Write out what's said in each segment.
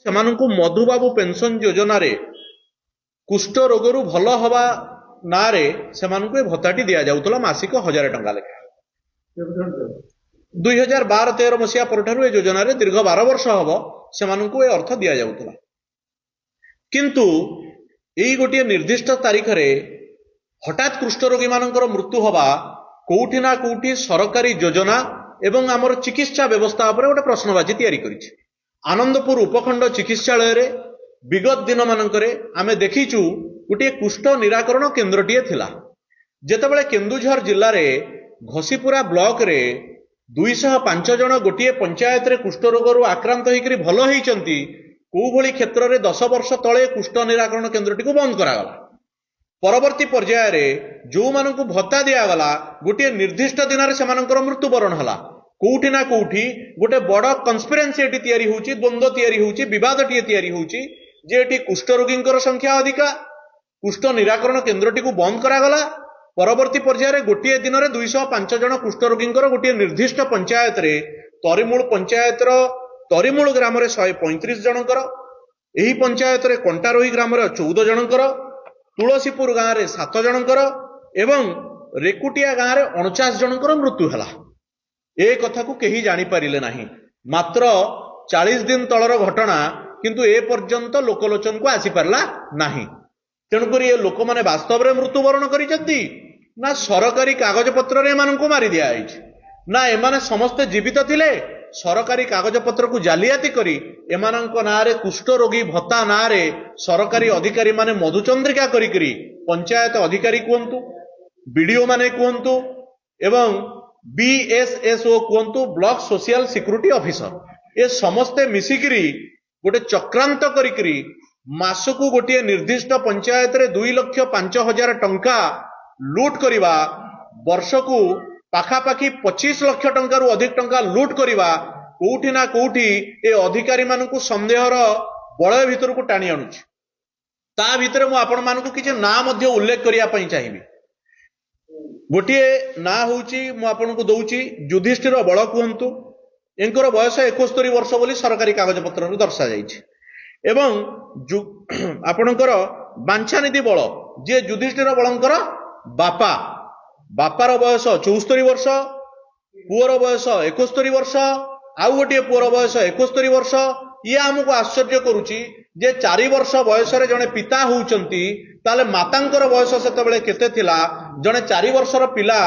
ସେମାନଙ୍କୁ ମଧୁବାବୁ ପେନସନ ଯୋଜନାରେ କୁଷ୍ଠ ରୋଗରୁ ଭଲ ହବା ନାଁରେ ସେମାନଙ୍କୁ ଏ ଭତ୍ତାଟି ଦିଆଯାଉଥିଲା ମାସିକ 1000 ଟଙ୍କା ଲେଖା। 2012-13 ମସିହା ପରଠାରୁ ଏ ଯୋଜନାରେ ଦୀର୍ଘ 12 ବର୍ଷ ହବ ସେମାନଙ୍କୁ ଏ ଅର୍ଥ ଦିଆଯାଉଥିଲା। କିନ୍ତୁ ଏଇ ଗୋଟିଏ ନିର୍ଦ୍ଦିଷ୍ଟ ତାରିଖରେ ହଠାତ୍ କୁଷ୍ଠରୋଗୀ ମାନଙ୍କର ମୃତ୍ୟୁ ହବା କୋଉଠି ନା କୋଉଠି ସରକାରୀ ଯୋଜନା ଏବଂ ଆମର ଚିକିତ୍ସା ବ୍ୟବସ୍ଥା ଉପରେ ଗୋଟେ ପ୍ରଶ୍ନବାଚୀ ତିଆରି କରିଛି। ଆନନ୍ଦପୁର ଉପଖଣ୍ଡ ଚିକିତ୍ସାଳୟରେ ବିଗତ ଦିନ ମାନଙ୍କରେ ଆମେ ଦେଖିଛୁ ଗୋଟିଏ କୁଷ୍ଠ ନିରାକରଣ କେନ୍ଦ୍ରଟିଏ ଥିଲା। ଯେତେବେଳେ କେନ୍ଦୁଝର ଜିଲ୍ଲାରେ ଘସିପୁରା ବ୍ଲକରେ 205 ଜଣ ଗୋଟିଏ ପଞ୍ଚାୟତରେ କୁଷ୍ଠ ରୋଗରୁ ଆକ୍ରାନ୍ତ ହେଇକରି ଭଲ ହେଇଛନ୍ତି, କୋଉଭଳି କ୍ଷେତ୍ରରେ 10 ବର୍ଷ ତଳେ କୁଷ୍ଠ ନିରାକରଣ କେନ୍ଦ୍ରଟିକୁ ବନ୍ଦ କରାଗଲା। ପରବର୍ତ୍ତୀ ପର୍ଯ୍ୟାୟରେ ଯୋଉମାନଙ୍କୁ ଭତ୍ତା ଦିଆଗଲା ଗୋଟିଏ ନିର୍ଦ୍ଦିଷ୍ଟ ଦିନରେ ସେମାନଙ୍କର ମୃତ୍ୟୁବରଣ ହେଲା। କୋଉଠି ନା କୋଉଠି ଗୋଟେ ବଡ କନସ୍ପିରେନ୍ସି ଏଠି ତିଆରି ହେଉଛି, ଦ୍ୱନ୍ଦ୍ୱ ତିଆରି ହେଉଛି, ବିବାଦଟିଏ ତିଆରି ହେଉଛି ଯେ ଏଠି କୁଷ୍ଠ ରୋଗୀଙ୍କର ସଂଖ୍ୟା ଅଧିକା, କୁଷ୍ଠ ନିରାକରଣ କେନ୍ଦ୍ରଟିକୁ ବନ୍ଦ କରାଗଲା। ପରବର୍ତ୍ତୀ ପର୍ଯ୍ୟାୟରେ ଗୋଟିଏ ଦିନରେ 205 ଜଣ କୁଷ୍ଠ ରୋଗୀଙ୍କର ଗୋଟିଏ ନିର୍ଦ୍ଦିଷ୍ଟ ପଞ୍ଚାୟତରେ ତରିମୂଳ ପଞ୍ଚାୟତର ତରିମୂଳ ଗ୍ରାମରେ 135 ଜଣଙ୍କର, ଏହି ପଞ୍ଚାୟତରେ କଣ୍ଟାରୋହି ଗ୍ରାମରେ 14 ଜଣଙ୍କର, ତୁଳସୀପୁର ଗାଁରେ 7 ଜଣଙ୍କର ଏବଂ ରେକୁଟିଆ ଗାଁରେ 49 ଜଣଙ୍କର ମୃତ୍ୟୁ ହେଲା। ଏ କଥାକୁ କେହି ଜାଣିପାରିଲେ ନାହିଁ। ମାତ୍ର 40 ଦିନ ତଳର ଘଟଣା, କିନ୍ତୁ ଏ ପର୍ଯ୍ୟନ୍ତ ଲୋକଲୋଚନକୁ ଆସିପାରିଲା ନାହିଁ। ତେଣୁକରି ଏ ଲୋକମାନେ ବାସ୍ତବରେ ମୃତ୍ୟୁବରଣ କରିଛନ୍ତି ନା ସରକାରୀ କାଗଜପତ୍ରରେ ଏମାନଙ୍କୁ ମାରି ଦିଆଯାଇଛି, ନା ଏମାନେ ସମସ୍ତେ ଜୀବିତ ଥିଲେ ସରକାରୀ କାଗଜପତ୍ରକୁ ଜାଲିଆତି କରି ଏମାନଙ୍କ ନାଁରେ କୁଷ୍ଠ ରୋଗୀ ଭତ୍ତା ନାଁରେ ସରକାରୀ ଅଧିକାରୀ ମାନେ ମଧୁଚନ୍ଦ୍ରିକା କରିକିରି ପଞ୍ଚାୟତ ଅଧିକାରୀ କୁହନ୍ତୁ, ବିଡିଓ ମାନେ କୁହନ୍ତୁ ଏବଂ BSSO କୁହନ୍ତୁ, ବ୍ଲକ ସୋସିଆଲ ସିକ୍ୟୁରିଟି ଅଫିସର, ଏ ସମସ୍ତେ ମିଶିକିରି ଗୋଟେ ଚକ୍ରାନ୍ତ କରିକିରି ମାସକୁ ଗୋଟିଏ ନିର୍ଦ୍ଦିଷ୍ଟ ପଞ୍ଚାୟତରେ 2,05,000 ଟଙ୍କା ଲୁଟ କରିବା, ବର୍ଷକୁ ପାଖାପାଖି 25 ଲକ୍ଷ ଟଙ୍କାରୁ ଅଧିକ ଟଙ୍କା ଲୁଟ କରିବା, କୋଉଠି ନା କୋଉଠି ଏ ଅଧିକାରୀ ମାନଙ୍କୁ ସନ୍ଦେହର ବଳୟ ଭିତରକୁ ଟାଣି ଆଣୁଛି। ତା ଭିତରେ ମୁଁ ଆପଣମାନଙ୍କୁ କିଛି ନାଁ ମଧ୍ୟ ଉଲ୍ଲେଖ କରିବା ପାଇଁ ଚାହିଁବି। ଗୋଟିଏ ନାଁ ହଉଛି, ମୁଁ ଆପଣଙ୍କୁ ଦଉଛି, ଯୁଧିଷ୍ଠିର ବଳ କୁହନ୍ତୁ, ଏଙ୍କର ବୟସ 71 ବର୍ଷ ବୋଲି ସରକାରୀ କାଗଜପତ୍ରରେ ଦର୍ଶାଯାଇଛି। ଏବଂ ଆପଣଙ୍କର ବାଞ୍ଛାନିଧି ବଳ, ଯିଏ ଯୁଧିଷ୍ଠିର ବଳଙ୍କର ବାପାର ବୟସ 74 ବର୍ଷ, ପୁଅର ବୟସ 71 ବର୍ଷ, ଆଉ ଗୋଟିଏ ପୁଅର ବୟସ 71 ବର୍ଷ। ଇଏ ଆମକୁ ଆଶ୍ଚର୍ଯ୍ୟ କରୁଛି ଯେ 4 ବର୍ଷ ବୟସରେ ଜଣେ ପିତା ହଉଛନ୍ତି, ତାହେଲେ ମାତାଙ୍କର ବୟସ ସେତେବେଳେ କେତେ ଥିଲା, ଜଣେ 4 ବର୍ଷର ପିଲା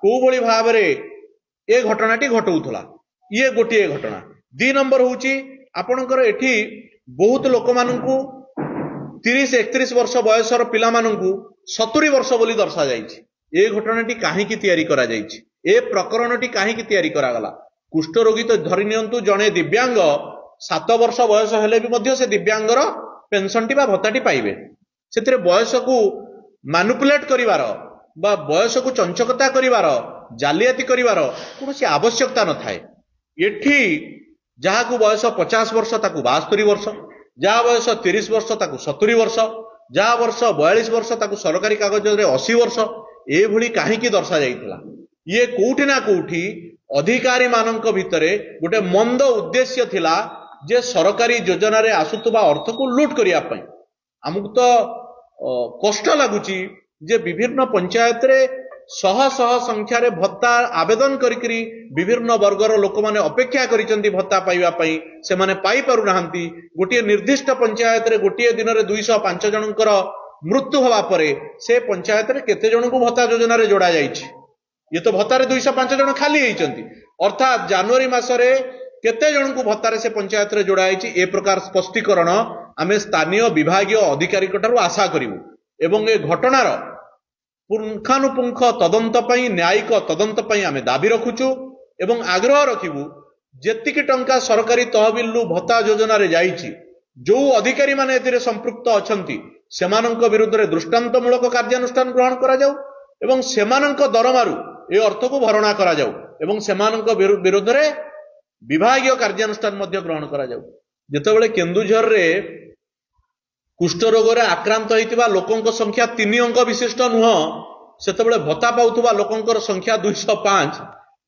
କୋଉଭଳି ଭାବରେ ଏ ଘଟଣାଟି ଘଟଉଥିଲା। ଇଏ ଗୋଟିଏ ଘଟଣା। 2 ନମ୍ବର ହଉଛି ଆପଣଙ୍କର ଏଠି ବହୁତ ଲୋକମାନଙ୍କୁ 30-31 ବର୍ଷ ବୟସର ପିଲାମାନଙ୍କୁ 70 ବର୍ଷ ବୋଲି ଦର୍ଶାଯାଇଛି। ଏ ଘଟଣାଟି କାହିଁକି ତିଆରି କରାଯାଇଛି, ଏ ପ୍ରକରଣଟି କାହିଁକି ତିଆରି କରାଗଲା? କୁଷ୍ଠ ରୋଗୀ ତ ଧରି ନିଅନ୍ତୁ ଜଣେ ଦିବ୍ୟାଙ୍ଗ 7 ବର୍ଷ ବୟସ ହେଲେ ବି ମଧ୍ୟ ସେ ଦିବ୍ୟାଙ୍ଗର ପେନସନଟି ବା ଭତ୍ତାଟି ପାଇବେ। ସେଥିରେ ବୟସକୁ ମାନୁପୁଲେଟ କରିବାର ବା ବୟସକୁ ଚଞ୍ଚକତା କରିବାର, ଜାଲିଆତି କରିବାର କୌଣସି ଆବଶ୍ୟକତା ନଥାଏ। ଏଠି ଯାହାକୁ ବୟସ 50 ବର୍ଷ ତାକୁ 72 ବର୍ଷ, ଯାହା ବୟସ 30 ବର୍ଷ ତାକୁ 70 ବର୍ଷ, ଯାହା ବର୍ଷ 42 ବର୍ଷ ତାକୁ ସରକାରୀ କାଗଜରେ 80 ବର୍ଷ, ଏଭଳି କାହିଁକି ଦର୍ଶାଯାଇଥିଲା? ଇଏ କୋଉଠି ନା କୋଉଠି ଅଧିକାରୀ ମାନଙ୍କ ଭିତରେ ଗୋଟେ ମନ୍ଦ ଉଦ୍ଦେଶ୍ୟ ଥିଲା ଯେ ସରକାରୀ ଯୋଜନାରେ ଆସୁଥିବା ଅର୍ଥକୁ ଲୁଟ କରିବା ପାଇଁ। ଆମକୁ ତ କଷ୍ଟ ଲାଗୁଛି ଯେ ବିଭିନ୍ନ ପଞ୍ଚାୟତରେ ଶହ ଶହ ସଂଖ୍ୟାରେ ଭତ୍ତା ଆବେଦନ କରିକିରି ବିଭିନ୍ନ ବର୍ଗର ଲୋକମାନେ ଅପେକ୍ଷା କରିଛନ୍ତି ଭତ୍ତା ପାଇବା ପାଇଁ, ସେମାନେ ପାଇପାରୁନାହାନ୍ତି। ଗୋଟିଏ ନିର୍ଦ୍ଦିଷ୍ଟ ପଞ୍ଚାୟତରେ ଗୋଟିଏ ଦିନରେ 205 ଜଣଙ୍କର ମୃତ୍ୟୁ ହେବା ପରେ ସେ ପଞ୍ଚାୟତରେ କେତେ ଜଣଙ୍କୁ ଭତ୍ତା ଯୋଜନାରେ ଯୋଡା ଯାଇଛି? ଇଏ ତ ଭତ୍ତାରେ 205 ଜଣ ଖାଲି ହେଇଛନ୍ତି, ଅର୍ଥାତ୍ ଜାନୁଆରୀ ମାସରେ କେତେ ଜଣଙ୍କୁ ଭତ୍ତାରେ ସେ ପଞ୍ଚାୟତରେ ଯୋଡା ହେଇଛି, ଏ ପ୍ରକାର ସ୍ପଷ୍ଟୀକରଣ ଆମେ ସ୍ଥାନୀୟ ବିଭାଗୀୟ ଅଧିକାରୀଙ୍କ ଠାରୁ ଆଶା କରିବୁ ଏବଂ ଏ ଘଟଣାର ପୁଙ୍ଖାନୁପୁଙ୍ଖ ତଦନ୍ତ ପାଇଁ, ନ୍ୟାୟିକ ତଦନ୍ତ ପାଇଁ ଆମେ ଦାବି ରଖୁଛୁ ଏବଂ ଆଗ୍ରହ ରଖିବୁ ଯେତିକି ଟଙ୍କା ସରକାରୀ ତହବିଲରୁ ଭତ୍ତା ଯୋଜନାରେ ଯାଇଛି, ଯୋଉ ଅଧିକାରୀ ମାନେ ଏଥିରେ ସମ୍ପୃକ୍ତ ଅଛନ୍ତି ସେମାନଙ୍କ ବିରୁଦ୍ଧରେ ଦୃଷ୍ଟାନ୍ତମୂଳକ କାର୍ଯ୍ୟାନୁଷ୍ଠାନ ଗ୍ରହଣ କରାଯାଉ ଏବଂ ସେମାନଙ୍କ ଦରମାରୁ ଏ ଅର୍ଥକୁ ଭରଣା କରାଯାଉ ଏବଂ ସେମାନଙ୍କ ବିରୁଦ୍ଧରେ ବିଭାଗୀୟ କାର୍ଯ୍ୟାନୁଷ୍ଠାନ ମଧ୍ୟ ଗ୍ରହଣ କରାଯାଉ। ଯେତେବେଳେ କେନ୍ଦୁଝରରେ କୁଷ୍ଠ ରୋଗରେ ଆକ୍ରାନ୍ତ ହୋଇଥିବା ଲୋକଙ୍କ ସଂଖ୍ୟା 3 ଅଙ୍କ ବିଶିଷ୍ଟ ନୁହଁ, ସେତେବେଳେ ଭତ୍ତା ପାଉଥିବା ଲୋକଙ୍କର ସଂଖ୍ୟା 205।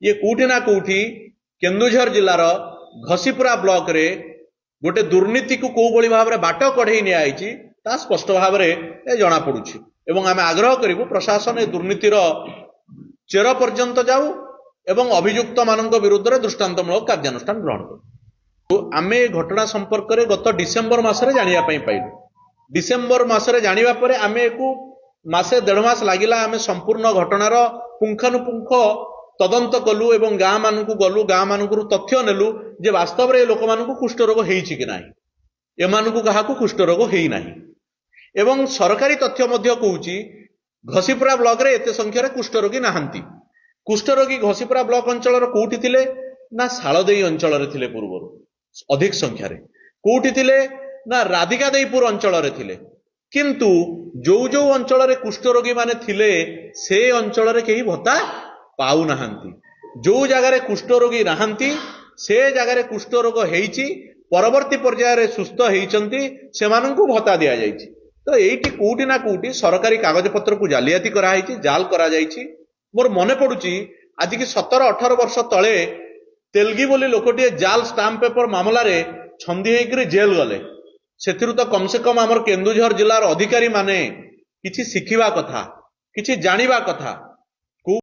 ଇଏ କୋଉଠି ନା କୋଉଠି କେନ୍ଦୁଝର ଜିଲ୍ଲାର ଘସିପୁରା ବ୍ଲକରେ गोटे दुर्नीति को कोउ भली भाव बाट कढ़ई नियाई ता स्पष्ट भाव में जना पड़ुछि एवं आमे आग्रह करिबु प्रशासन ए दुर्नीतिर चेर पर्यंत जाऊ एवं अभियुक्त मानक विरुद्ध में दृष्टांतमूलक कार्यानुष्ठान ग्रहण करू। आमे घटना संपर्क में गत डिसेम्बर मासरे जानिया पई पाइलु। डिसेम्बर मासरे जानिबा परे आमे को मासे 1.5 मास लागिला आमे संपूर्ण घटनार पुंखानुपुंख तदंत कलु एवं गाँ मानकु गलु गाँ मानकु तथ्य नेलु जे वास्तव रे लोक मानकु कुष्ठ रोग हेइछि कि नाही एमानकु काहाकु कुष्ठ रोग हेइ नाही एवं सरकारी तथ्य मध्य कहूछि घसीपुरा ब्लॉक रे एते संख्या कुष्ठ रोगी नाहंती। कुष्ठ रोगी घसीपुरा ब्लॉक अंचल कोउठी थिले ना शालदेई अंचल रे थिले पूर्वरु अधिक संख्या रे कोउठी थिले ना राधिकादेईपुर अंचल रे थिले किंतु जो जो अंचल रे कुष्ठ रोगी माने थिले से अंचल रे केही भत्ता पाउ नाहंती। जो जगह रे कुष्ठ रोगी नाहंती से जगह रे कुष्ठ रोग हेइछि परवर्ती पर्याय रे सुस्थ हेइचंती सेमानंकु भत्ता दिया जाइछि। तो एइटी कोउठी ना कोउठी सरकारी कागज पत्र को जालियाती करा हेइछि जाल करा जाइछि। मोर मने पडुछि आज की 17-18 वर्ष तले तेलगी बोली लोकटिए जाल स्टाम्प पेपर मामला रे छंदी हेकरी जेल गले सेथिरु तो कम से कम हमर केन्दुझर जिल्लार अधिकारी माने किछि शिखिबा कथा किछि जानिबा कथा